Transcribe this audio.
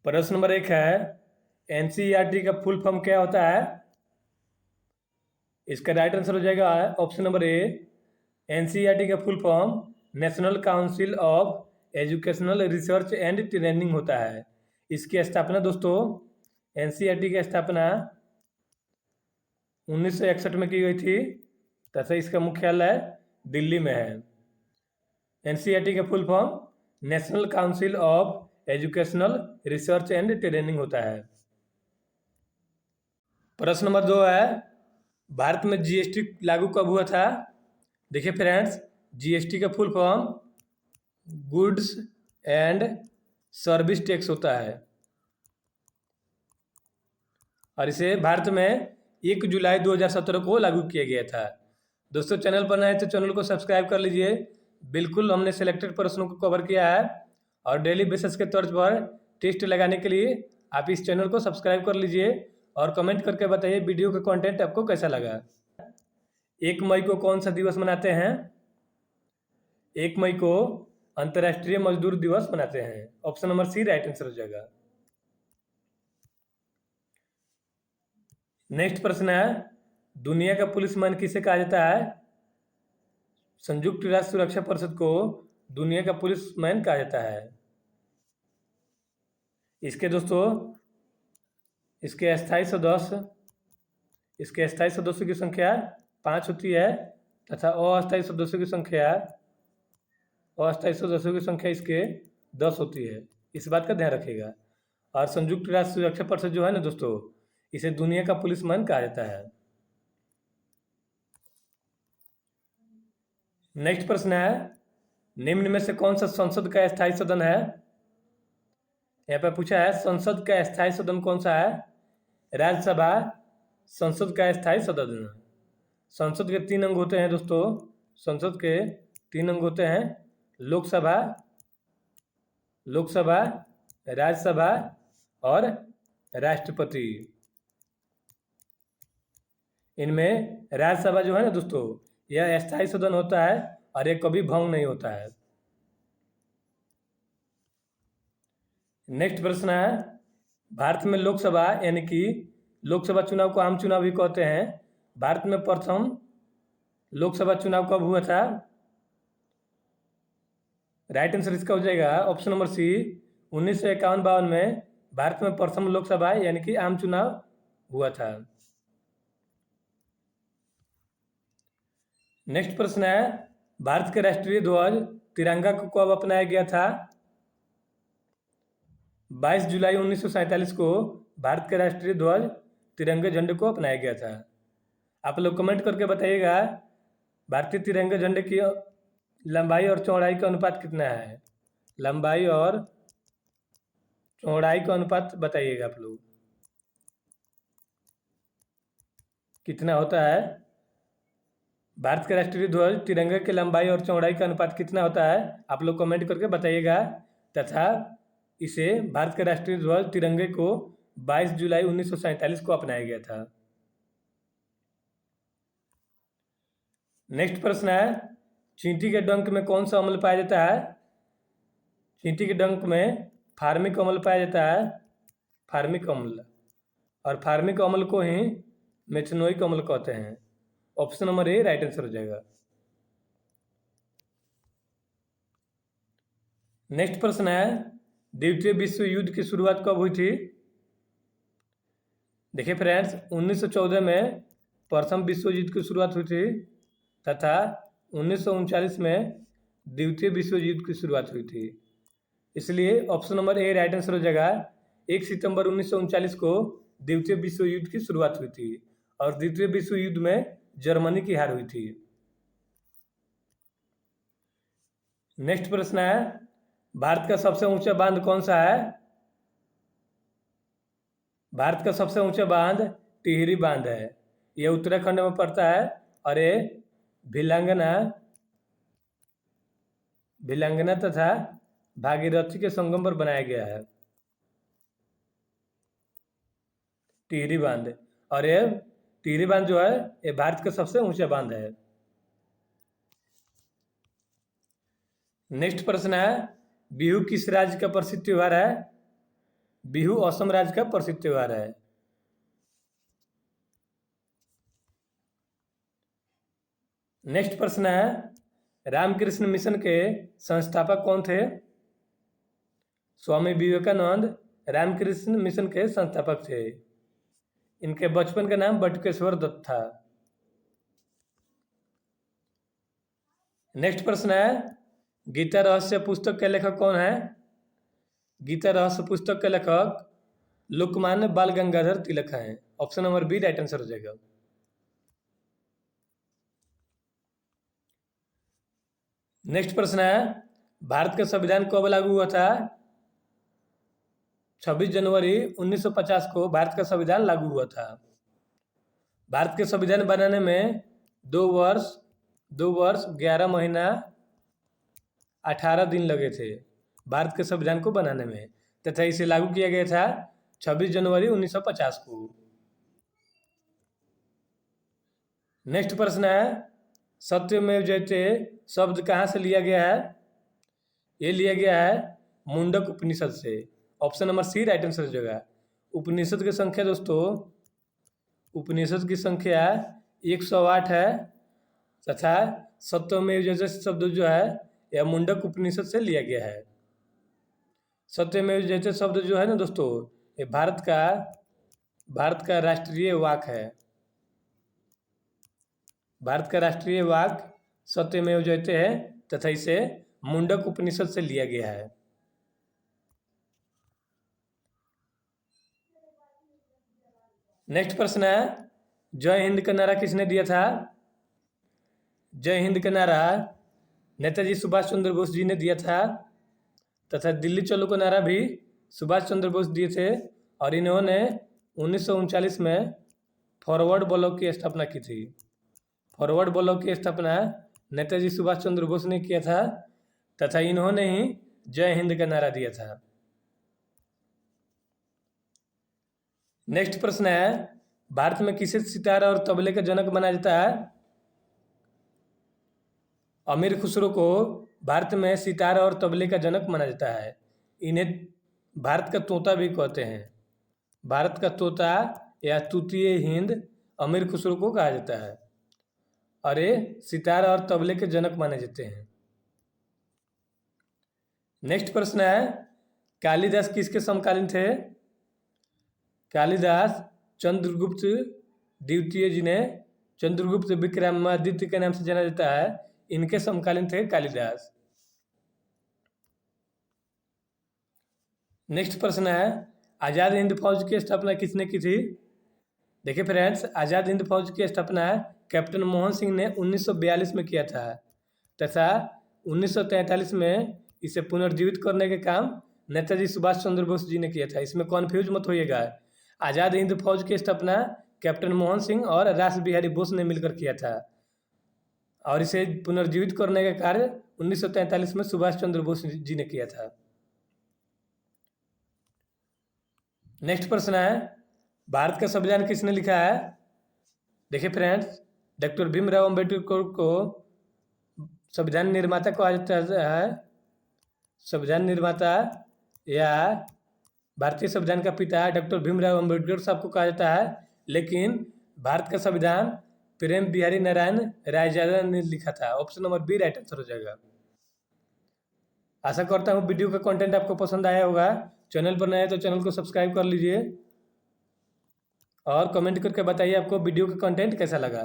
प्रश्न नंबर 1 है एनसीईआरटी का फुल फॉर्म क्या होता है। इसका राइट आंसर हो जाएगा ऑप्शन नंबर ए। एनसीईआरटी का full form national council of educational research and training होता है। इसकी स्थापना दोस्तों एनसीईआरटी की स्थापना 1961 में की गई थी तथा इसका मुख्यालय दिल्ली में है। एनसीईआरटी का full form national council of educational research and training होता है। प्रश्न नंबर 2 है भारत में जीएसटी लागू कब हुआ था। देखिए फ्रेंड्स, जीएसटी का full form goods and service tax होता है और इसे भारत में 1 जुलाई 2017 को लागू किया गया था। दोस्तों चैनल पर नए तो चैनल को सब्सक्राइब कर लीजिए। बिल्कुल हमने सेलेक्टेड प्रश्नों को कवर किया है और डेली बेसिस के तर्ज पर टेस्ट लगाने के लिए आप इस चैनल को सब्सक्राइब कर लीजिए और कमेंट करके बताइए वीडियो का कंटेंट आपको कैसा लगा। 1 मई को कौन सा दिवस मनाते हैं। 1 मई को अंतर्राष्ट्रीय मजदूर दिवस मनाते हैं। Option number C right answer हो जाएगा। नेक्स्ट प्रश्न है दुनिया का पुलिसमैन किसे कहा जाता है। संयुक्त राष्ट्र सुरक्षा परिषद को दुनिया का पुलिसमैन कहा जाता है। इसके दोस्तों इसके स्थायी सदस्यों की संख्या 5 होती है तथा अस्थायी सदस्यों की संख्या इसके 10 होती है। इस बात का ध्यान रखिएगा। और संयुक्त राष्ट्र सुरक्षा परिषद जो है ना दोस्तों, इसे दुनिया का पुलिसमैन कहा जाता है। नेक्स्ट प्रश्न है निम्न में से कौन सा संसद का स्थायी सदन है। यहाँ पर पूछा है संसद का स्थायी सदन कौन सा है। राज्यसभा संसद का स्थायी सदन। संसद के 3 अंग होते हैं दोस्तों। संसद के 3 अंग होते हैं लोकसभा, राज्यसभा और राष्ट्रपति। इनमें राज्यसभा जो है ना दोस्तों, यह स्थायी सदन होता है और यह कभी भंग नहीं होता है। नेक्स्ट प्रश्न है भारत में लोकसभा यानी कि लोकसभा चुनाव को आम चुनाव भी कहते हैं। भारत में प्रथम लोकसभा चुनाव कब हुआ था। राइट आंसर इसका हो जाएगा ऑप्शन नंबर सी। 1951-52 में भारत में प्रथम लोकसभा यानी कि आम चुनाव हुआ था। नेक्स्ट प्रश्न है भारत के राष्ट्रीय ध्वज तिरंगा को कब अपनाया गया था। 22 जुलाई 1947 को भारत के राष्ट्रीय ध्वज तिरंगे झंडे को अपनाया गया था। आप लोग कमेंट करके बताइएगा भारतीय तिरंगे झंडे की लंबाई और चौड़ाई का अनुपात कितना है। लंबाई और चौड़ाई का अनुपात बताइएगा आप लोग कितना होता है। भारत के राष्ट्रीय ध्वज तिरंगे की लंबाई और चौड़ाई का अनुपात कितना होता है आप लोग कमेंट करके बताइएगा। तथा इसे भारत के राष्ट्रीय ध्वज तिरंगे को 22 जुलाई 1947 को अपनाया गया था। नेक्स्ट प्रश्न है चींटी के डंक में कौन सा अम्ल पाया जाता है। चींटी के डंक में फार्मिक अम्ल पाया जाता है। फार्मिक अम्ल और फार्मिक अम्ल को ही मेथनोइक अम्ल कहते हैं। Option number A right answer हो जाएगा। नेक्स्ट प्रश्न है द्वितीय विश्व युद्ध की शुरुआत कब हुई थी। देखिए फ्रेंड्स 1914 में प्रथम विश्व युद्ध की शुरुआत हुई थी तथा 1939 में द्वितीय विश्व युद्ध की शुरुआत हुई थी। इसलिए option number A right answer हो जाएगा। 1 सितंबर 1939 को द्वितीय विश्व युद्ध की शुरुआत हुई थी और द्वितीय विश्व युद्ध में जर्मनी की हार हुई थी। नेक्स्ट प्रश्न है भारत का सबसे ऊंचा बांध कौन सा है। भारत का सबसे ऊंचा बांध टिहरी बांध है। यह उत्तराखंड में पड़ता है और ये भिलंगना तथा भागीरथी के संगम पर बनाया गया है टिहरी बांध। और ये टिहरी बांध जो है ये भारत का सबसे ऊंचा बांध है। नेक्स्ट प्रश्न है बिहू किस राज्य का प्रसिद्ध त्योहार है। बिहू असम राज्य का प्रसिद्ध त्योहार है। नेक्स्ट प्रश्न है रामकृष्ण मिशन के संस्थापक कौन थे? स्वामी विवेकानंद रामकृष्ण मिशन के संस्थापक थे। इनके बचपन का नाम बटुकेश्वर दत्त था। नेक्स्ट प्रश्न है गीता रहस्य पुस्तक के लेखक कौन है? गीता रहस्य पुस्तक के लेखक लोकमान्य बाल गंगाधर तिलक हैं। Option number B right answer हो जाएगा। नेक्स्ट प्रश्न है भारत का संविधान कब लागू हुआ था? 26 जनवरी 1950 को भारत का संविधान लागू हुआ था। भारत के संविधान बनाने में 2 वर्ष 11 महीना 18 दिन लगे थे भारत के संविधान को बनाने में, तथा इसे लागू किया गया था 26 जनवरी 1950 को। नेक्स्ट प्रश्न है सत्यमेव जयते शब्द कहाँ से लिया गया है? ये लिया गया है मुंडक उपनिषद से। Option number C right answer हो जाएगा। उपनिषद की संख्या दोस्तों, उपनिषद की संख्या 108 है तथा सत्यमेव जयते शब्द जो है यह मुंडक उपनिषद से लिया गया है। सत्यमेव जयते शब्द जो है ना दोस्तों, ये भारत का राष्ट्रीय वाक है। भारत का राष्ट्रीय वाक सत्यमेव जयते है तथा इसे मुंडक उपनिषद से लिया गया है। नेक्स्ट प्रश्न है जय हिंद का नारा किसने दिया था? जय हिंद का नारा नेताजी सुभाष चंद्र बोस जी ने दिया था तथा दिल्ली चलो का नारा भी सुभाष चंद्र बोस दिए थे और इन्होंने 1939 में फॉरवर्ड ब्लॉक की स्थापना की थी। फॉरवर्ड ब्लॉक की स्थापना नेताजी सुभाष चंद्र बोस ने किया था तथा इन्होंने ही जय हिंद का नारा दिया था। नेक्स्ट प्रश्न है भारत में किसे सितार और तबले का जनक माना जाता है? अमीर खुसरो को भारत में सितार और तबले का जनक माना जाता है। इन्हें भारत का तोता भी कहते हैं। भारत का तोता या तूतीय हिंद अमीर खुसरो को कहा जाता है और ये सितार और तबले के जनक माने जाते हैं। नेक्स्ट प्रश्न है कालिदास किसके समकालीन थे? कालिदास चंद्रगुप्त द्वितीय जिन्हें चंद्रगुप्त विक्रमादित्य के नाम से जाना जाता है, इनके समकालीन थे कालिदास। नेक्स्ट प्रश्न है आज़ाद हिंद फौज की स्थापना किसने की थी? देखिए फ्रेंड्स, आज़ाद हिंद फौज की स्थापना कैप्टन मोहन सिंह ने 1942 में किया था तथा 1943 में इसे पुनर्जीवित करने के काम नेताजी सुभाष चंद्र बोस जी ने किया था। इसमें कन्फ्यूज मत होइएगा। आज़ाद हिंद फौज की स्थापना कैप्टन मोहन सिंह और रास बिहारी बोस ने मिलकर किया था और इसे पुनर्जीवित करने का कार्य 1943 में सुभाष चंद्र बोस जी ने किया था। नेक्स्ट प्रश्न है भारत का संविधान किसने लिखा है? देखिए फ्रेंड्स, डॉक्टर भीमराव अंबेडकर को संविधान निर्माता कहा जाता है। संविधान निर्माता या भारतीय संविधान का पिता डॉक्टर भीमराव अंबेडकर साहब को कहा जाता है, लेकिन भारत का संविधान प्रेम बिहारी नारायण रायजादा ने लिखा था। Option number B right answer हो जाएगा। आशा करता हूँ वीडियो का कंटेंट आपको पसंद आया होगा। चैनल पर नए हैं तो चैनल को सब्सक्राइब कर लीजिए और कमेंट करके बताइए आपको वीडियो का कंटेंट कैसा लगा।